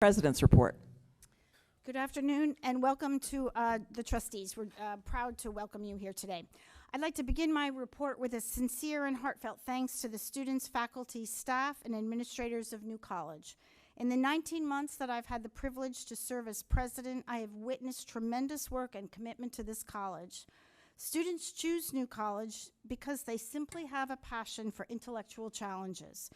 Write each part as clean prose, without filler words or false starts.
President's report. Good afternoon and welcome to the trustees. We're proud to welcome you here today. I'd like to begin my report with a sincere and heartfelt thanks to the students, faculty, staff, and administrators of New College. In the 19 months that I've had the privilege to serve as president, I have witnessed tremendous work and commitment to this college. Students choose New College because they simply have a passion for intellectual challenges.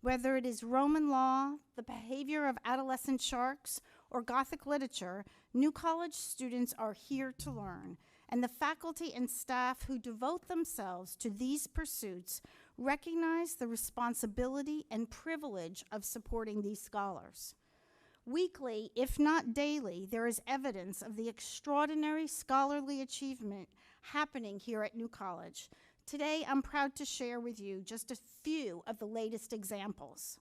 Whether it is Roman law, the behavior of adolescent sharks, or Gothic literature, New College students are here to learn, and the faculty and staff who devote themselves to these pursuits recognize the responsibility and privilege of supporting these scholars. Weekly, if not daily, there is evidence of the extraordinary scholarly achievement happening here at New College. Today, I'm proud to share with you just a few of the latest examples.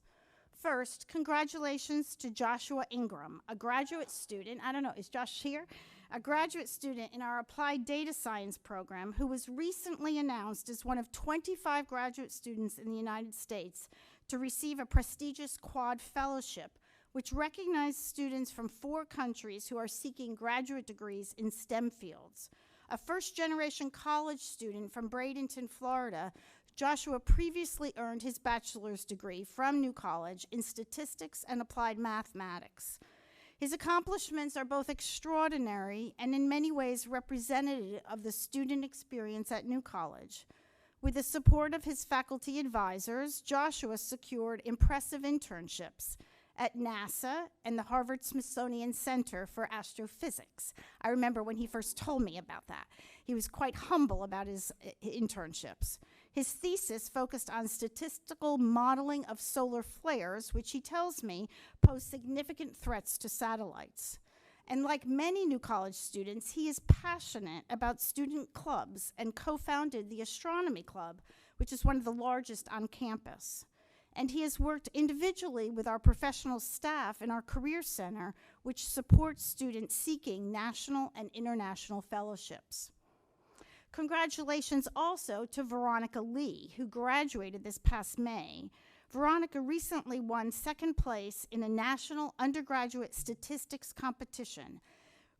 First, congratulations to Joshua Ingram, a graduate student, I don't know, is Josh here? A graduate student in our Applied Data Science program who was recently announced as one of 25 graduate students in the United States to receive a prestigious Quad Fellowship, which recognizes students from 4 countries who are seeking graduate degrees in STEM fields. A first-generation college student from Bradenton, Florida, Joshua previously earned his bachelor's degree from New College in statistics and applied mathematics. His accomplishments are both extraordinary and in many ways representative of the student experience at New College. With the support of his faculty advisors, Joshua secured impressive internships at NASA and the Harvard-Smithsonian Center for Astrophysics. I remember when he first told me about that. He was quite humble about his internships. His thesis focused on statistical modeling of solar flares, which he tells me pose significant threats to satellites. And like many New College students, he is passionate about student clubs and co-founded the Astronomy Club, which is one of the largest on campus. And he has worked individually with our professional staff in our Career Center, which supports students seeking national and international fellowships. Congratulations also to Veronica Lee, who graduated this past May. Veronica recently won 2nd place in a national undergraduate statistics competition.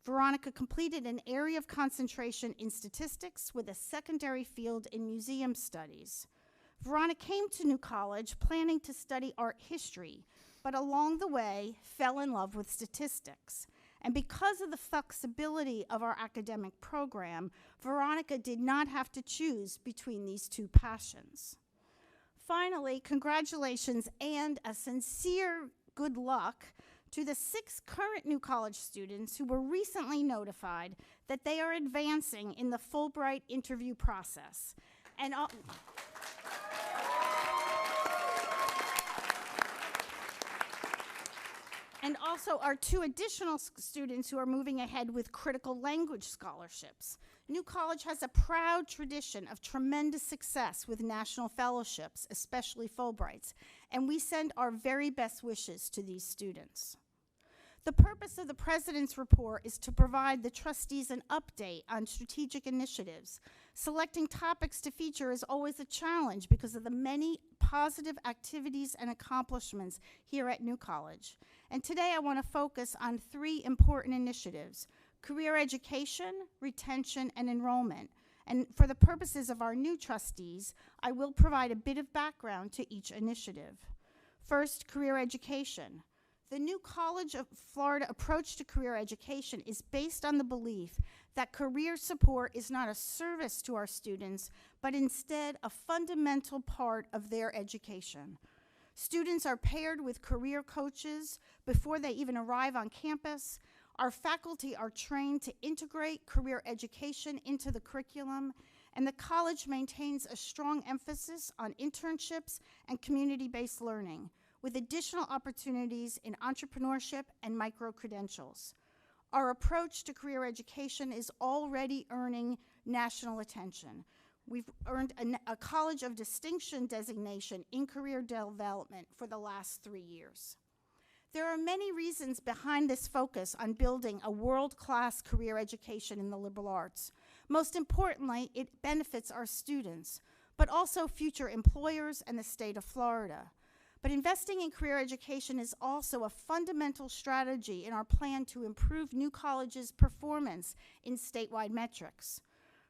Veronica completed an area of concentration in statistics with a secondary field in museum studies. Veronica came to New College planning to study art history, but along the way fell in love with statistics. And because of the flexibility of our academic program, Veronica did not have to choose between these 2 passions. Finally, congratulations and a sincere good luck to the 6 current New College students who were recently notified that they are advancing in the Fulbright interview process. And also our 2 additional students who are moving ahead with critical language scholarships. New College has a proud tradition of tremendous success with national fellowships, especially Fulbrights, and we send our very best wishes to these students. The purpose of the President's report is to provide the trustees an update on strategic initiatives. Selecting topics to feature is always a challenge because of the many positive activities and accomplishments here at New College. And today I want to focus on 3 important initiatives: career education, retention, and enrollment. And for the purposes of our new trustees, I will provide a bit of background to each initiative. First, career education. The New College of Florida approach to career education is based on the belief that career support is not a service to our students, but instead a fundamental part of their education. Students are paired with career coaches before they even arrive on campus. Our faculty are trained to integrate career education into the curriculum, and the college maintains a strong emphasis on internships and community-based learning, with additional opportunities in entrepreneurship and micro-credentials. Our approach to career education is already earning national attention. We've earned a College of Distinction designation in career development for the last 3 years. There are many reasons behind this focus on building a world-class career education in the liberal arts. Most importantly, it benefits our students, but also future employers and the state of Florida. But investing in career education is also a fundamental strategy in our plan to improve New College's performance in statewide metrics.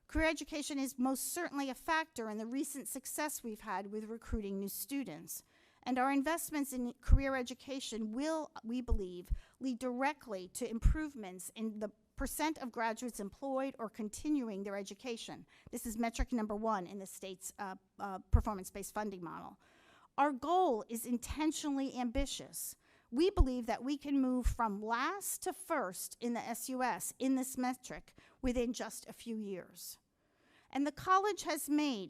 Career education is most certainly a factor in the recent success we've had with recruiting new students. And our investments in career education will, we believe, lead directly to improvements in the percent of graduates employed or continuing their education. This is metric number 1 in the state's performance-based funding model. Our goal is intentionally ambitious. We believe that we can move from last to first in the SUS in this metric within just a few years. And the college has made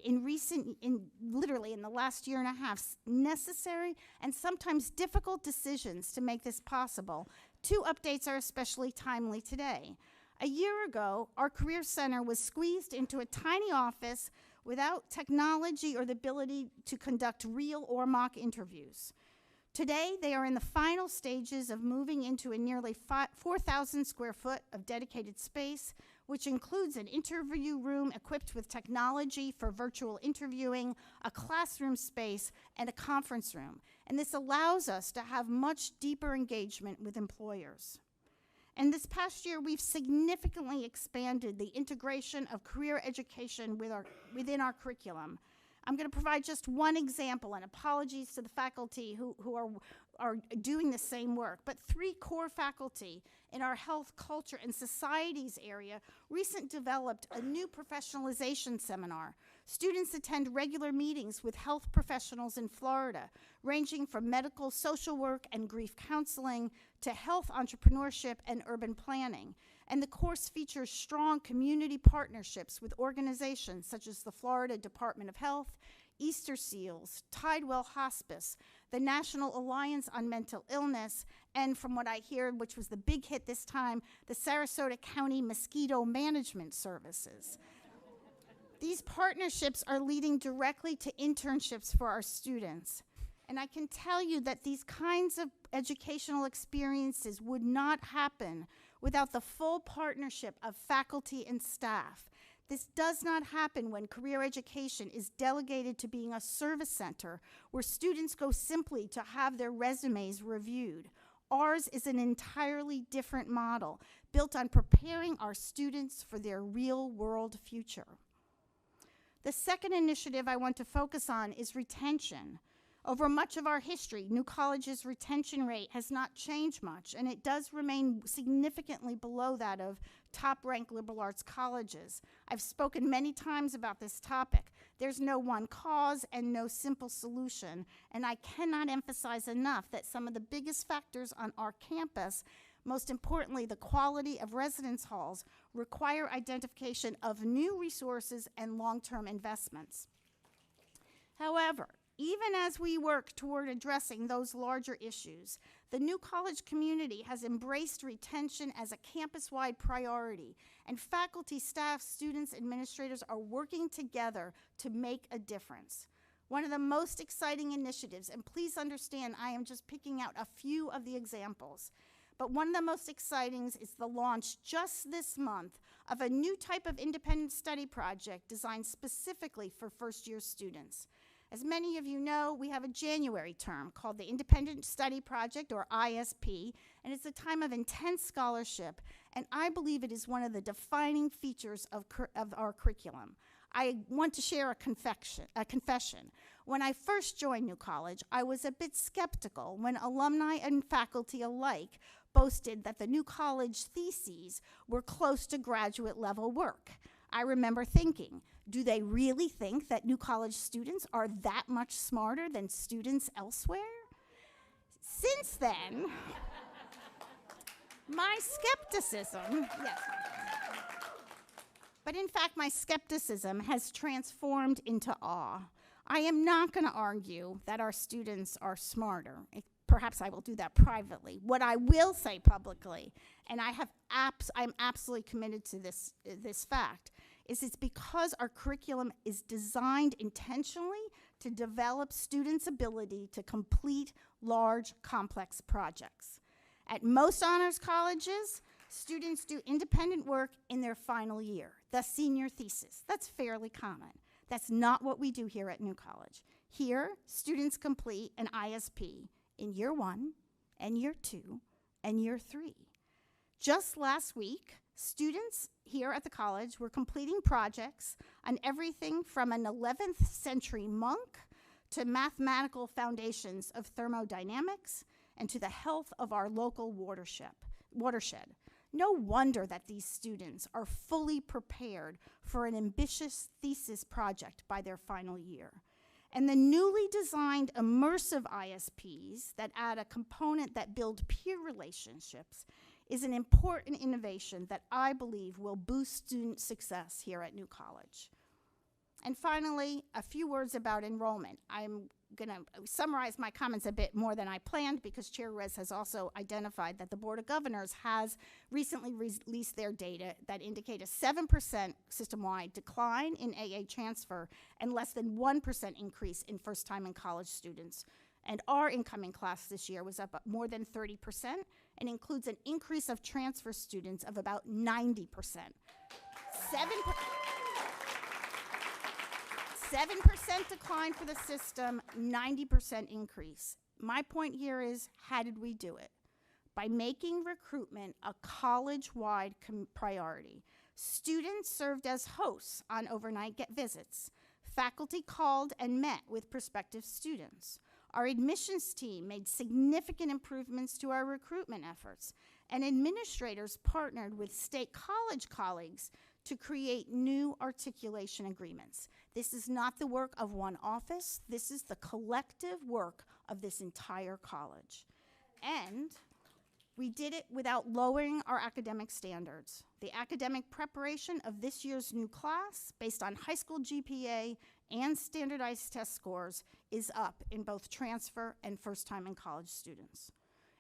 literally in the last year and a half, necessary and sometimes difficult decisions to make this possible. 2 updates are especially timely today. A year ago, our Career Center was squeezed into a tiny office without technology or the ability to conduct real or mock interviews. Today, they are in the final stages of moving into a nearly 4,000 square foot of dedicated space, which includes an interview room equipped with technology for virtual interviewing, a classroom space, and a conference room. And this allows us to have much deeper engagement with employers. And this past year, we've significantly expanded the integration of career education within our curriculum. I'm going to provide just one example, and apologies to the faculty who are doing the same work. But 3 core faculty in our health, culture, and societies area recently developed a new professionalization seminar. Students attend regular meetings with health professionals in Florida, ranging from medical social work and grief counseling to health entrepreneurship and urban planning. And the course features strong community partnerships with organizations such as the Florida Department of Health, Easter Seals, Tidewell Hospice, the National Alliance on Mental Illness, and from what I hear, which was the big hit this time, the Sarasota County Mosquito Management Services. These partnerships are leading directly to internships for our students. And I can tell you that these kinds of educational experiences would not happen without the full partnership of faculty and staff. This does not happen when career education is delegated to being a service center where students go simply to have their resumes reviewed. Ours is an entirely different model built on preparing our students for their real-world future. The second initiative I want to focus on is retention. Over much of our history, New College's retention rate has not changed much, and it does remain significantly below that of top-ranked liberal arts colleges. I've spoken many times about this topic. There's no one cause and no simple solution, and I cannot emphasize enough that some of the biggest factors on our campus, most importantly, the quality of residence halls, require identification of new resources and long-term investments. However, even as we work toward addressing those larger issues, the New College community has embraced retention as a campus-wide priority, and faculty, staff, students, administrators are working together to make a difference. One of the most exciting initiatives, and please understand I am just picking out a few of the examples, but one of the most exciting is the launch just this month of a new type of independent study project designed specifically for first-year students. As many of you know, we have a January term called the Independent Study Project, or ISP, and it's a time of intense scholarship, and I believe it is one of the defining features of our curriculum. I want to share a confession. When I first joined New College, I was a bit skeptical when alumni and faculty alike boasted that the New College theses were close to graduate level work. I remember thinking, do they really think that New College students are that much smarter than students elsewhere? Since then, my skepticism, yes, but in fact, my skepticism has transformed into awe. I am not going to argue that our students are smarter. Perhaps I will do that privately. What I will say publicly, and I'm absolutely committed to this fact, is it's because our curriculum is designed intentionally to develop students' ability to complete large, complex projects. At most honors colleges, students do independent work in their final year, the senior thesis. That's fairly common. That's not what we do here at New College. Here, students complete an ISP in year 1 and year 2 and year 3. Just last week, students here at the college were completing projects on everything from an 11th century monk to mathematical foundations of thermodynamics and to the health of our local watershed. No wonder that these students are fully prepared for an ambitious thesis project by their final year. And the newly designed immersive ISPs that add a component that build peer relationships is an important innovation that I believe will boost student success here at New College. And finally, a few words about enrollment. I'm going to summarize my comments a bit more than I planned because Chair Rez has also identified that the Board of Governors has recently released their data that indicate a 7% system-wide decline in AA transfer and less than 1% increase in first-time in college students. And our incoming class this year was up more than 30% and includes an increase of transfer students of about 90%. 7% decline for the system, 90% increase. My point here is, how did we do it? By making recruitment a college-wide priority. Students served as hosts on overnight visits. Faculty called and met with prospective students. Our admissions team made significant improvements to our recruitment efforts, and administrators partnered with state college colleagues to create new articulation agreements. This is not the work of one office. This is the collective work of this entire college. And we did it without lowering our academic standards. The academic preparation of this year's new class, based on high school GPA and standardized test scores, is up in both transfer and first-time in college students.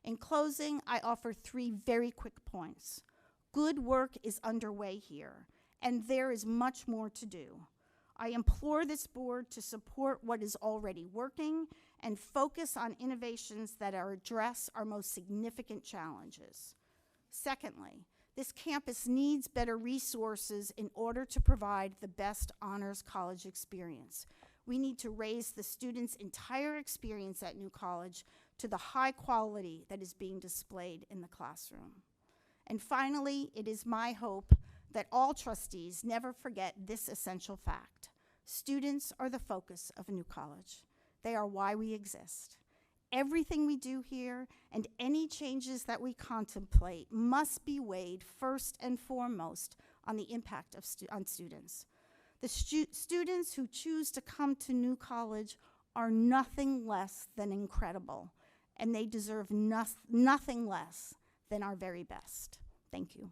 In closing, I offer 3 very quick points. Good work is underway here, and there is much more to do. I implore this board to support what is already working and focus on innovations that address our most significant challenges. Secondly, this campus needs better resources in order to provide the best honors college experience. We need to raise the student's entire experience at New College to the high quality that is being displayed in the classroom. And finally, it is my hope that all trustees never forget this essential fact. Students are the focus of New College. They are why we exist. Everything we do here and any changes that we contemplate must be weighed first and foremost on the impact of on students. The students who choose to come to New College are nothing less than incredible, and they deserve nothing less than our very best. Thank you.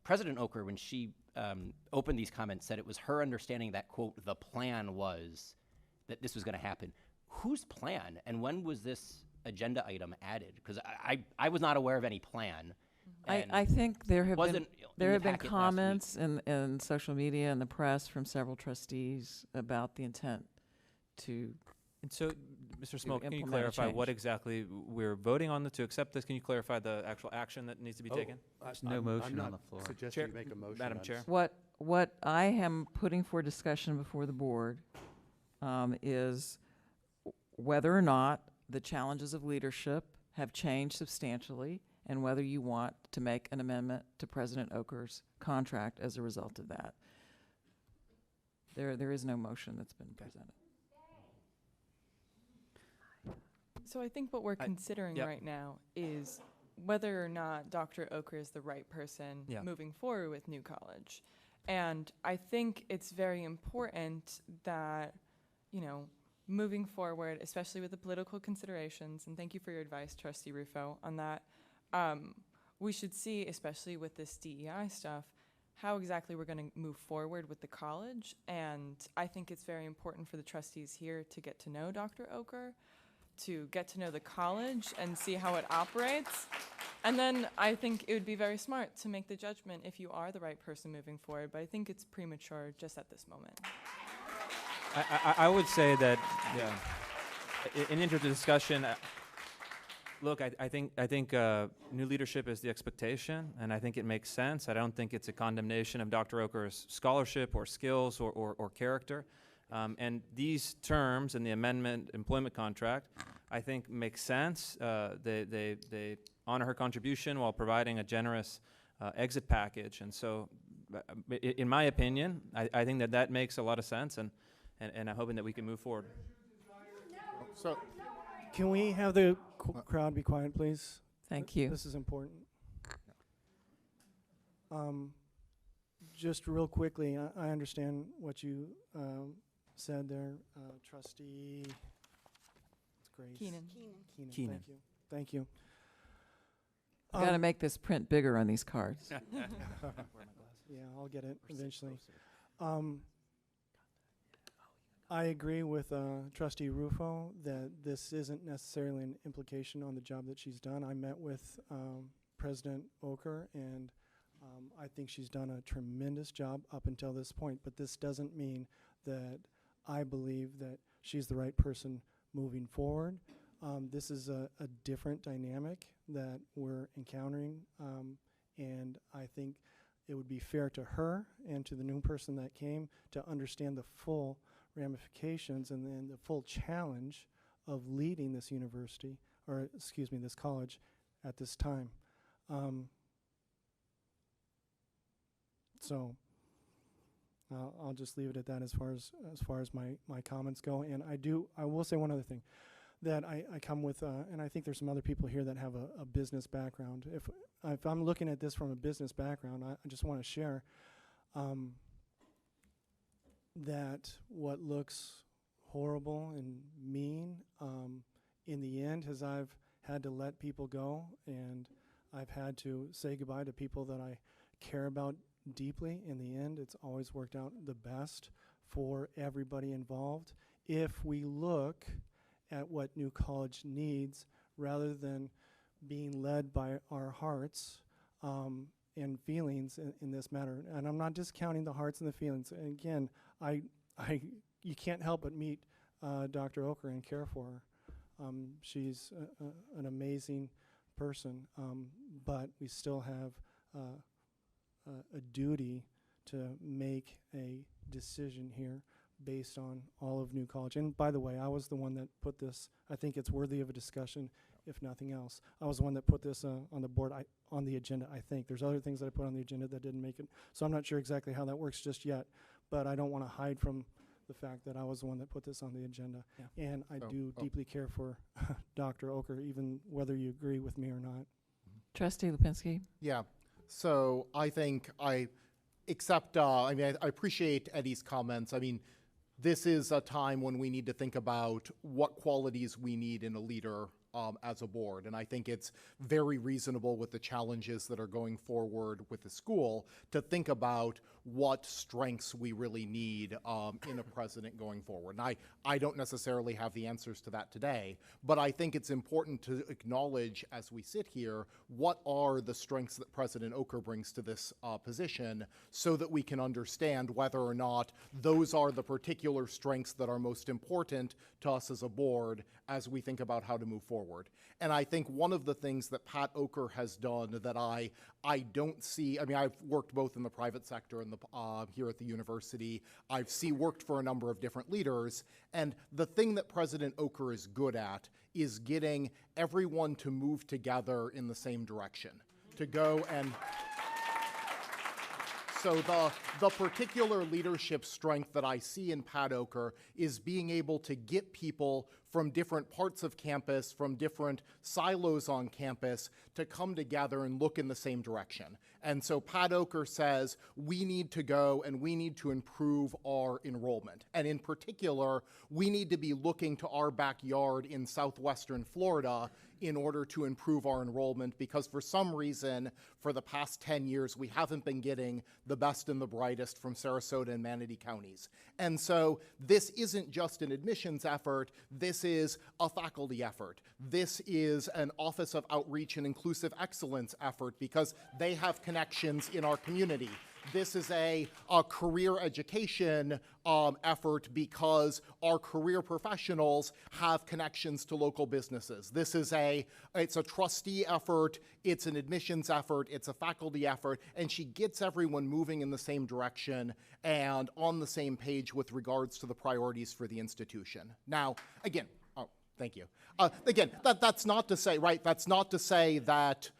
President Okker, when she opened these comments, said it was her understanding that, quote, the plan was that this was going to happen. Whose plan, and when was this agenda item added? Because I was not aware of any plan. I think there have been packet last comments in social media and the press from several trustees about the intent to. And so, Mr. Smoke, can you implement a clarify what change. exactly we're voting on to accept this? Can you clarify the actual action that needs to be taken? There's no motion on the floor. Suggesting Chair- you make a motion. Madam on Chair. this. What I am putting for discussion before the board is whether or not the challenges of leadership have changed substantially, and whether you want to make an amendment to President Okker's contract as a result of that. There is no motion that's been presented. So I think what we're considering yep. right now is whether or not Dr. Okker is the right person Yeah. moving forward with New College. And I think it's very important that, moving forward, especially with the political considerations, and thank you for your advice, Trustee Rufo, on that, we should see, especially with this DEI stuff, how exactly we're going to move forward with the college. And I think it's very important for the trustees here to get to know Dr. Okker, to get to know the college and see how it operates. And then I think it would be very smart to make the judgment if you are the right person moving forward. But I think it's premature just at this moment. I would say that, yeah, in interest of discussion, look, I think new leadership is the expectation, and I think it makes sense. I don't think it's a condemnation of Dr. Okker's scholarship or skills or character. And these terms in the amendment employment contract, I think, make sense. They honor her contribution while providing a generous exit package. And so, in my opinion, I think that makes a lot of sense, and I'm hoping that we can move forward. So, Can we have the crowd be quiet, please? Thank you. This is important. Just real quickly, I understand what you said there, Trustee. It's Grace. Keenan. Keenan. Thank you. Thank you. Got to make this print bigger on these cards. Yeah, I'll get it eventually. I agree with Trustee Rufo that this isn't necessarily an implication on the job that she's done. I met with President Okker, and I think she's done a tremendous job up until this point, but this doesn't mean that I believe that she's the right person moving forward. This is a different dynamic that we're encountering, and I think it would be fair to her and to the new person that came to understand the full ramifications and then the full challenge of leading this university, or excuse me, this college at this time. So I'll just leave it at that as far as my comments go. And I will say one other thing, that I come with, and I think there's some other people here that have a business background. If I'm looking at this from a business background, I just want to share that what looks horrible and mean, in the end, as I've had to let people go, and I've had to say goodbye to people that I care about deeply, in the end, it's always worked out the best for everybody involved. If we look at what New College needs, rather than being led by our hearts and feelings in this matter. And I'm not discounting the hearts and the feelings. And again, you can't help but meet Dr. Okker and care for her. She's an amazing person, but we still have a duty to make a decision here based on all of New College. And by the way, I was the one that put this. I think it's worthy of a discussion, if nothing else. I was the one that put this on the board, on the agenda, I think. There's other things that I put on the agenda that didn't make it. So I'm not sure exactly how that works just yet, but I don't want to hide from the fact that I was the one that put this on the agenda. Yeah. And I do deeply care for Dr. Okker, even whether you agree with me or not. Trustee Lipinski? yeah. So I think I appreciate Eddie's comments. I mean, this is a time when we need to think about what qualities we need in a leader as a board. And I think it's very reasonable with the challenges that are going forward with the school to think about what strengths we really need in a president going forward. And I don't necessarily have the answers to that today, but I think it's important to acknowledge as we sit here, what are the strengths that President Okker brings to this position, so that we can understand whether or not those are the particular strengths that are most important to us as a board as we think about how to move forward. And I think one of the things that Pat Okker has done that I don't see, I mean, I've worked both in the private sector and here at the university. I've worked for a number of different leaders, and the thing that President Okker is good at is getting everyone to move together in the same direction, to go and... So the particular leadership strength that I see in Pat Okker is being able to get people from different parts of campus, from different silos on campus, to come together and look in the same direction. And so Pat Okker says we need to go and we need to improve our enrollment. And in particular, we need to be looking to our backyard in southwestern Florida in order to improve our enrollment, because for some reason, for the past 10 years, we haven't been getting the best and the brightest from Sarasota and Manatee counties. And so this isn't just an admissions effort, this is a faculty effort. This is an Office of Outreach and Inclusive Excellence effort, because they have connections in our community. This is a career education effort, because our career professionals have connections to local businesses. This is it's a trustee effort, it's an admissions effort, it's a faculty effort, and she gets everyone moving in the same direction and on the same page with regards to the priorities for the institution. Now, again, thank you. Again, that's not to say, right, that's not to say that,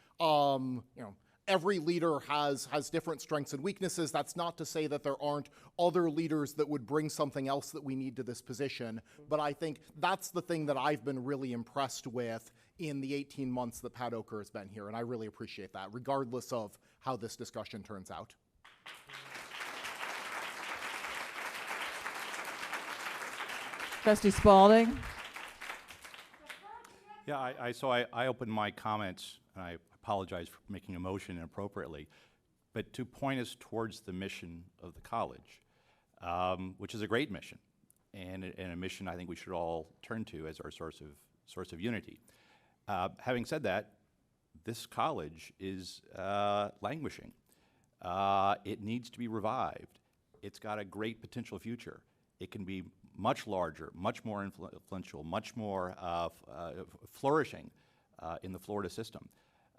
every leader has different strengths and weaknesses. That's not to say that there aren't other leaders that would bring something else that we need to this position. But I think that's the thing that I've been really impressed with in the 18 months that Pat Okker has been here. And I really appreciate that, regardless of how this discussion turns out. Trustee Spalding. Yeah, so I opened my comments, and I apologize for making a motion inappropriately, but to point us towards the mission of the college, which is a great mission, and a mission I think we should all turn to as our source of unity. Having said that, this college is languishing. It needs to be revived. It's got a great potential future. It can be much larger, much more influential, much more flourishing in the Florida system.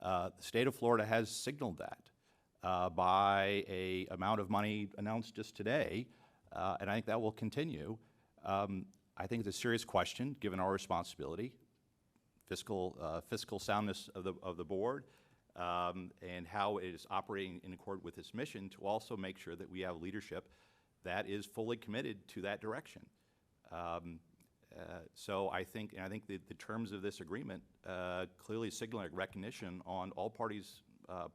The state of Florida has signaled that by an amount of money announced just today, and I think that will continue. I think it's a serious question, given our responsibility, fiscal soundness of the board, and how it is operating in accord with its mission, to also make sure that we have leadership that is fully committed to that direction. So I think the terms of this agreement clearly signal a recognition on all parties'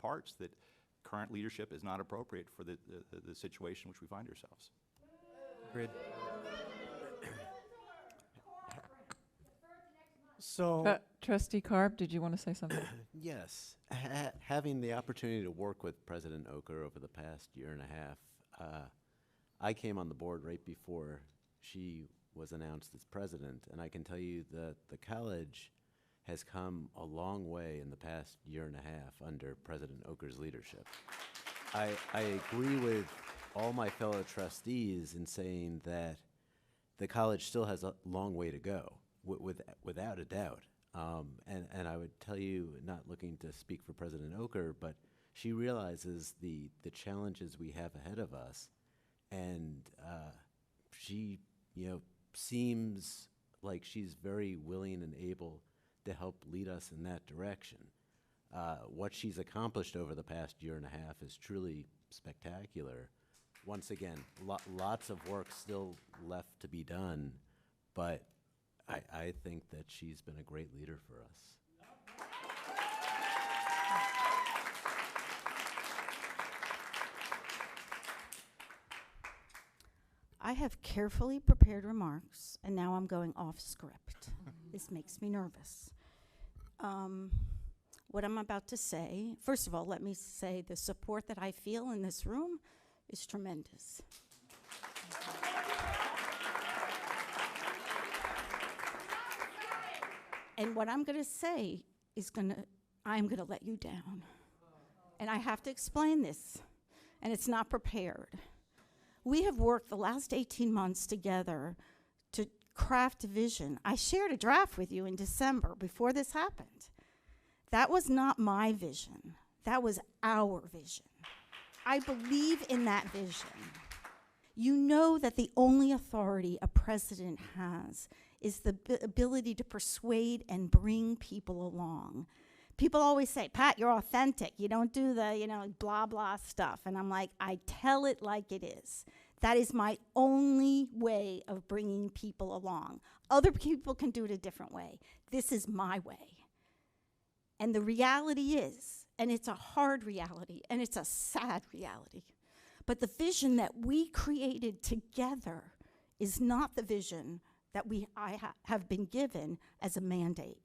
parts that current leadership is not appropriate for the situation in which we find ourselves. Agreed. So, Trustee Karp, did you want to say something? Yes. Having the opportunity to work with President Okker over the past year and a half, I came on the board right before she was announced as president, and I can tell you that the college has come a long way in the past year and a half under President Okker's leadership. I agree with all my fellow trustees in saying that the college still has a long way to go, without a doubt. And I would tell you, not looking to speak for President Okker, but she realizes the challenges we have ahead of us, and she, seems like she's very willing and able to help lead us in that direction. What she's accomplished over the past year and a half is truly spectacular. Once again, lots of work still left to be done, but I think that she's been a great leader for us. I have carefully prepared remarks, and now I'm going off script. This makes me nervous. What I'm about to say, first of all, let me say the support that I feel in this room is tremendous. And what I'm going to say is I'm going to let you down. And I have to explain this, and it's not prepared. We have worked the last 18 months together to craft a vision. I shared a draft with you in December before this happened. That was not my vision. That was our vision. I believe in that vision. You know that the only authority a president has is the ability to persuade and bring people along. People always say, Pat, you're authentic. You don't do the, blah, blah stuff. And I'm like, I tell it like it is. That is my only way of bringing people along. Other people can do it a different way. This is my way. And the reality is, and it's a hard reality, and it's a sad reality, but the vision that we created together is not the vision that I have been given as a mandate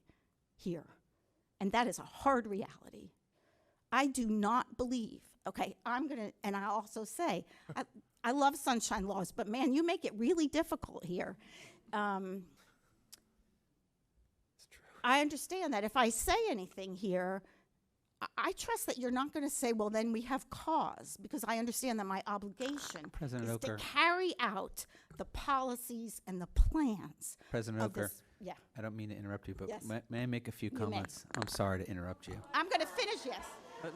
here. And that is a hard reality. I do not believe, okay, and I also say, I love sunshine laws, but man, you make it really difficult here. I understand that if I say anything here, I trust that you're not going to say, well, then we have cause, because I understand that my obligation President is Okker. to carry out the policies and the plans. President of Okker, this- Yeah, I don't mean to interrupt you, but Yes. may I make a few may. comments? I'm sorry to interrupt you. I'm going to finish, yes.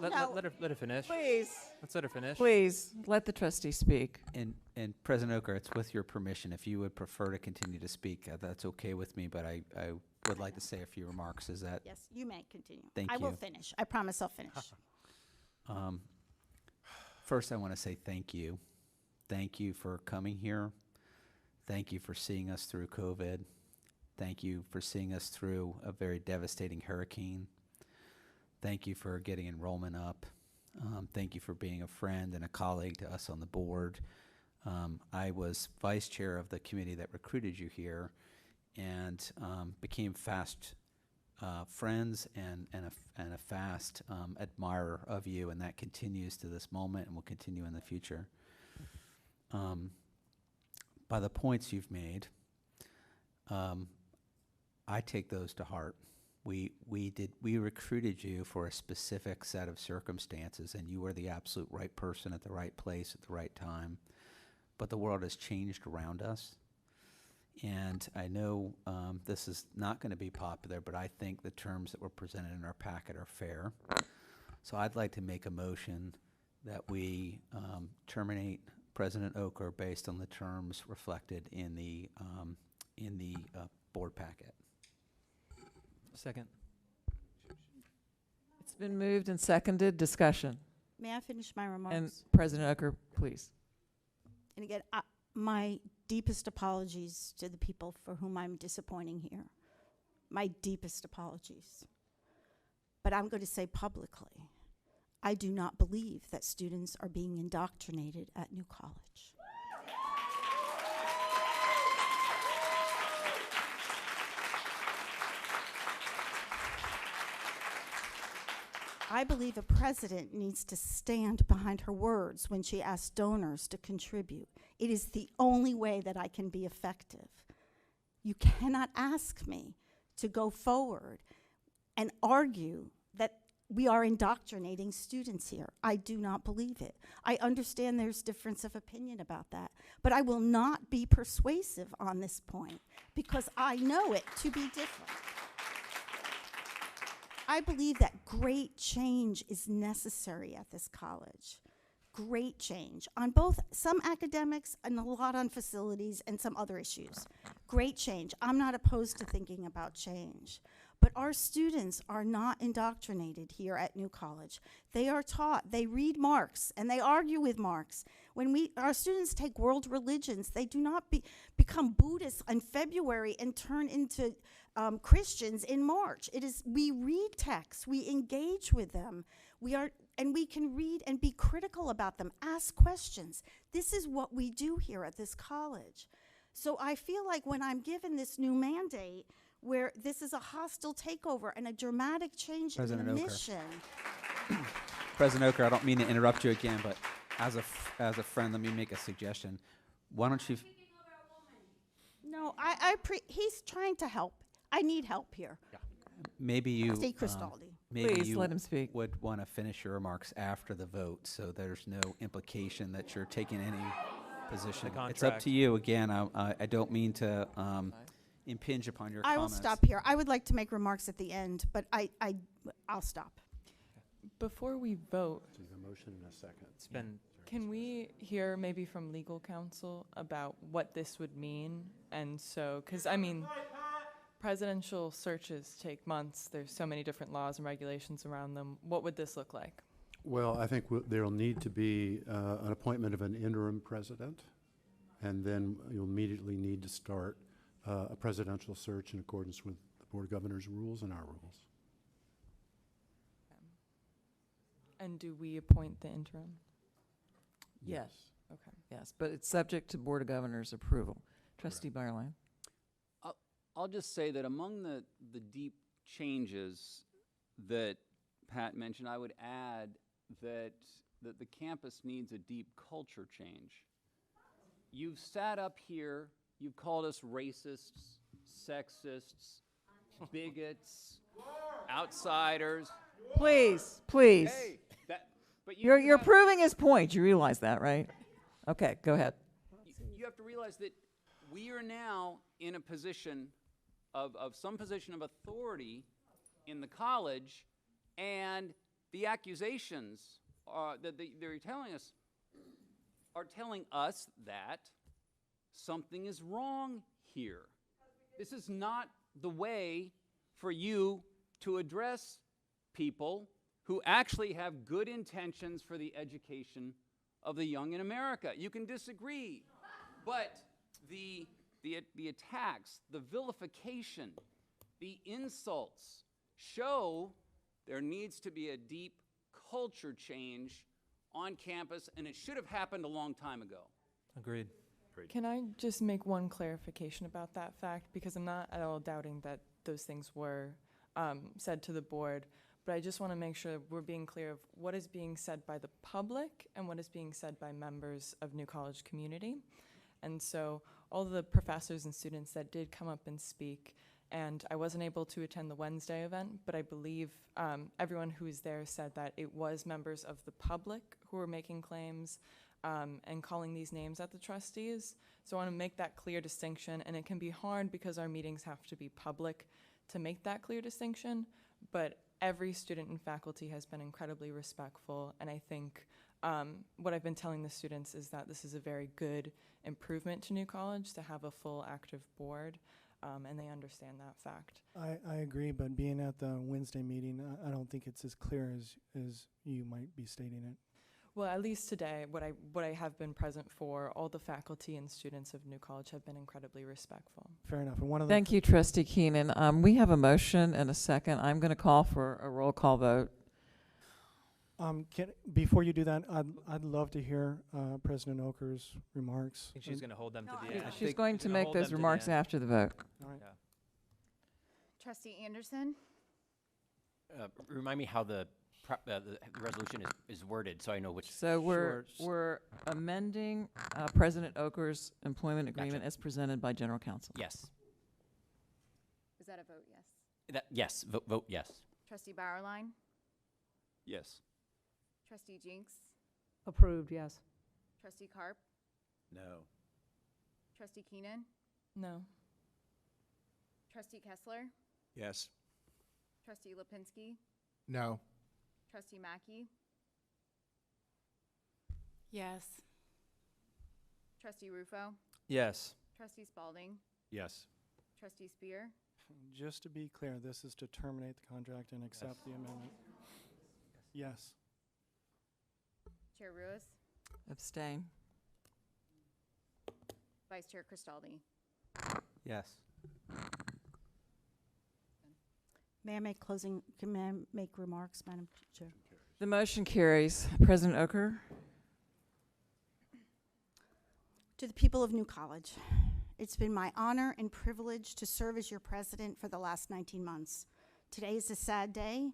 Let No. her finish. Please. Let's let her finish. Please, let the trustee speak. And President Okker, it's with your permission. If you would prefer to continue to speak, that's okay with me, but I would like to say a few remarks. Is that, Yes, you may continue. Thank I will you. finish. I promise I'll finish. first I want to say thank you. Thank you for coming here. Thank you for seeing us through COVID. Thank you for seeing us through a very devastating hurricane. Thank you for getting enrollment up. Thank you for being a friend and a colleague to us on the board. I was vice chair of the committee that recruited you here, and became fast friends and a fast admirer of you, and that continues to this moment and will continue in the future. By the points you've made, I take those to heart. We recruited you for a specific set of circumstances, and you were the absolute right person at the right place at the right time. But the world has changed around us, and I know this is not going to be popular, but I think the terms that were presented in our packet are fair. So I'd like to make a motion that we terminate President Okker based on the terms reflected in the board packet. Second. It's been moved and seconded. Discussion. May I finish my remarks? And President Okker, please. And again, my deepest apologies to the people for whom I'm disappointing here. My deepest apologies. But I'm going to say publicly, I do not believe that students are being indoctrinated at New College. I believe a president needs to stand behind her words when she asks donors to contribute. It is the only way that I can be effective. You cannot ask me to go forward and argue that we are indoctrinating students here. I do not believe it. I understand there's difference of opinion about that, but I will not be persuasive on this point because I know it to be different. I believe that great change is necessary at this college. Great change on both some academics and a lot on facilities and some other issues. Great change. I'm not opposed to thinking about change. But our students are not indoctrinated here at New College. They are taught, they read Marx, and they argue with Marx. When our students take world religions, they do not become Buddhists in February and turn into Christians in March. We read texts, we engage with them, and we can read and be critical about them, ask questions. This is what we do here at this college. So I feel like when I'm given this new mandate, where this is a hostile takeover and a dramatic change President in the Okker. mission. President Okker, I don't mean to interrupt you again, but as a friend, let me make a suggestion. Why don't you? No, he's trying to help. I need help here. Maybe you. Steve Cristaldi. Maybe Please you let him speak. would want to finish your remarks after the vote, so there's no implication that you're taking any position. It's up contract. to you. Again, I don't mean to impinge upon your I will comments. stop here. I would like to make remarks at the end, but I'll stop. Before we vote, A motion and a second. It's been can we hear maybe from legal counsel about what this would mean? And so, because I mean, presidential searches take months. There's so many different laws and regulations around them. What would this look like? Well, I think there'll need to be an appointment of an interim president and then you'll immediately need to start a presidential search in accordance with the Board of Governors rules and our rules. And do we appoint the interim? Yes. Okay. Yes, but it's subject to Board of Governors approval. Trustee Barline. I'll just say that among the deep changes that Pat mentioned, I would add that the campus needs a deep culture change. You've sat up here, you've called us racists, sexists, bigots, outsiders. Please, please. Hey, but You're proving his point. You realize that, right? Okay, go ahead. You have to realize that we are now in a position of some position of authority in the college, and the accusations that they're telling us are telling us that something is wrong here. This is not the way for you to address people who actually have good intentions for the education of the young in America. You can disagree, but the attacks, the vilification, the insults show there needs to be a deep culture change on campus, and it should have happened a long time ago. Agreed. Can I just make one clarification about that fact? Because I'm not at all doubting that those things were said to the board, but I just want to make sure we're being clear of what is being said by the public and what is being said by members of New College community. And so all the professors and students that did come up and speak, and I wasn't able to attend the Wednesday event, but I believe everyone who was there said that it was members of the public who were making claims and calling these names at the trustees. So I want to make that clear distinction, and it can be hard because our meetings have to be public to make that clear distinction, but every student and faculty has been incredibly respectful, and I think what I've been telling the students is that this is a very good improvement to New College to have a full active board, and they understand that fact. I agree, but being at the Wednesday meeting, I don't think it's as clear as you might be stating it. Well, at least today, what I have been present for, all the faculty and students of New College have been incredibly respectful. Fair enough. And one of the Thank you, Trustee Keenan. We have a motion and a second. I'm going to call for a roll call vote. Before you do that, I'd love to hear President Okker's remarks. I think she's going to hold them to the end. She's going to make those remarks after the vote. All right. Yeah. Trustee Anderson? Remind me how the resolution is worded, so I know which. So we're amending President Okker's employment agreement as presented by General Counsel. Yes. Is that a vote yes? Yes. Vote yes. Trustee Bauerlein? Yes. Trustee Jinks? Approved, yes. Trustee Karp? No. Trustee Keenan? No. Trustee Kessler? Yes. Trustee Lipinski? No. Trustee Mackey? Yes. Trustee Rufo? Yes. Trustee Spalding? Yes. Trustee Spear? Just to be clear, this is to terminate the contract and accept the amendment. Yes. Chair Ruiz? Abstain. Vice Chair Cristaldi? Yes. May I make remarks, Madam Chair? The motion carries. President Okker. To the people of New College, it's been my honor and privilege to serve as your president for the last 19 months. Today is a sad day,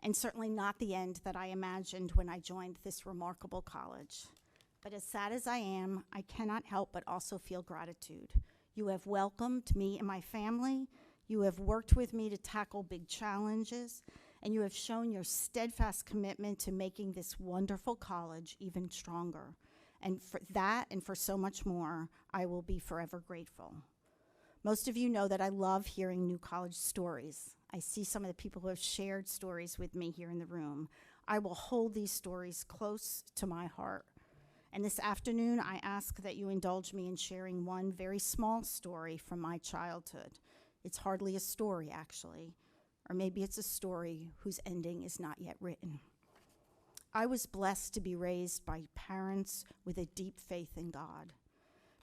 and certainly not the end that I imagined when I joined this remarkable college. But as sad as I am, I cannot help but also feel gratitude. You have welcomed me and my family. You have worked with me to tackle big challenges, and you have shown your steadfast commitment to making this wonderful college even stronger. And for that and for so much more, I will be forever grateful. Most of you know that I love hearing New College stories. I see some of the people who have shared stories with me here in the room. I will hold these stories close to my heart. And this afternoon, I ask that you indulge me in sharing one very small story from my childhood. It's hardly a story, actually, or maybe it's a story whose ending is not yet written. I was blessed to be raised by parents with a deep faith in God.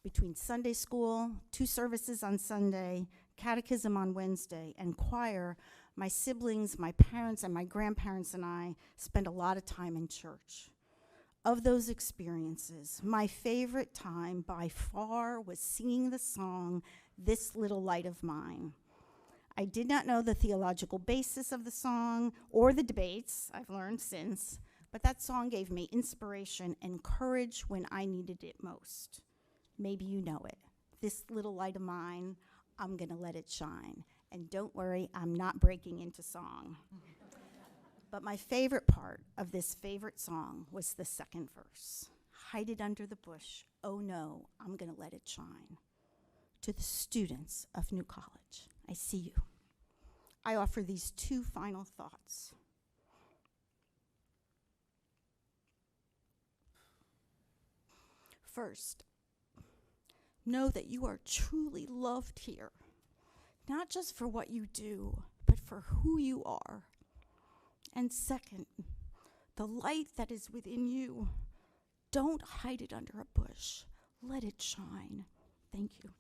Between Sunday school, 2 services on Sunday, catechism on Wednesday, and choir, my siblings, my parents, and my grandparents and I spent a lot of time in church. Of those experiences, my favorite time by far was singing the song, "This Little Light of Mine." I did not know the theological basis of the song or the debates, I've learned since, but that song gave me inspiration and courage when I needed it most. Maybe you know it. This little light of mine, I'm gonna let it shine. And don't worry, I'm not breaking into song. But my favorite part of this favorite song was the second verse. Hide it under the bush. Oh no, I'm gonna let it shine. To the students of New College, I see you. I offer these 2 final thoughts. First, know that you are truly loved here, not just for what you do, but for who you are. And second, the light that is within you, don't hide it under a bush. Let it shine. Thank you.